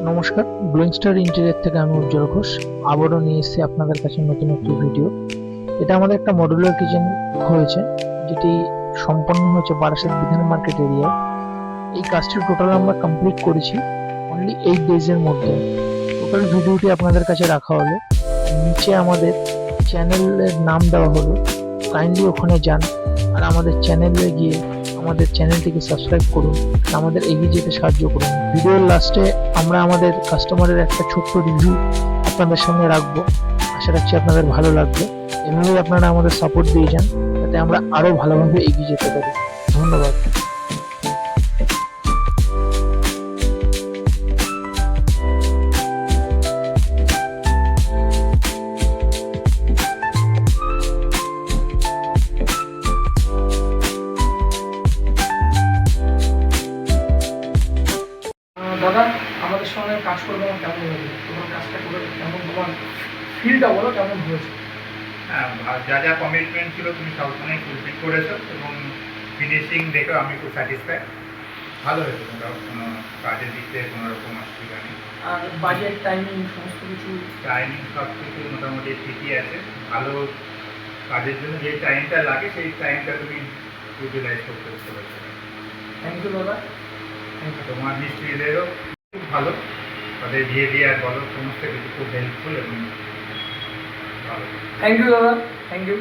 নমস্কার, glowing star interior থেকে আমি উজ্জ্বল ঘোষ আবারও নিয়ে এসেছি আপনাদের কাছে নতুন একটি ভিডিও। এটা আমাদের একটা মডুলার কিচেন হয়েছে, যেটি সম্পন্ন হয়েছে বারাসাত বিধান মার্কেট এরিয়ায়। এই কাজটি টোটাল আমরা কমপ্লিট করেছি অনলি 8 ডেজের মধ্যে। টোটাল ভিডিওটি আপনাদের কাছে রাখা হলো, নিচে আমাদের চ্যানেলের নাম দেওয়া হলো, কাইন্ডলি ওখানে যান আর আমাদের চ্যানেলে গিয়ে আমাদের চ্যানেলটিকে সাবস্ক্রাইব করুন, আমাদের এগিয়ে যেতে সাহায্য করুন। ভিডিওর লাস্টে আমরা আমাদের কাস্টমারের একটা ছোট্ট রিভিউ আপনাদের সামনে রাখবো, আশা রাখছি আপনাদের ভালো লাগবে। এভাবেই আপনারা আমাদের সাপোর্ট দিয়ে যান যাতে আমরা আরো ভালোভাবে এগিয়ে যেতে পারি। ধন্যবাদ। দাদা, আমাদের সঙ্গে কাজ করবে আমার কেমন লাগে? তোমার কাজটা করে কেমন, তোমার ফিলটা বলো কেমন হয়েছে? হ্যাঁ, যা যা কমিটমেন্ট ছিল তুমি সবসময় ফুলফিল করেছো এবং ফিনিশিং দেখে আমি খুব স্যাটিসফাই। ভালো হয়েছে, তোমরা কোনো কাজের দিক থেকে কোনো রকম অসুবিধা নেই। আর বাজেট, টাইমিং সমস্ত কিছু? টাইমিং সব কিছু মোটামুটি ঠিকই আছে। ভালো কাজের জন্য যে টাইমটা লাগে সেই টাইমটা তুমি ইউটিলাইজ করতে পেরেছো। থ্যাংক ইউ দাদা, থ্যাংক ইউ। তোমার মিস্ত্রিদেরও খুব ভালো, তাদের বিহেভিয়ার বলো সমস্ত কিছু খুব হেল্পফুল এবং ভালো। থ্যাংক ইউ দাদা, থ্যাংক ইউ।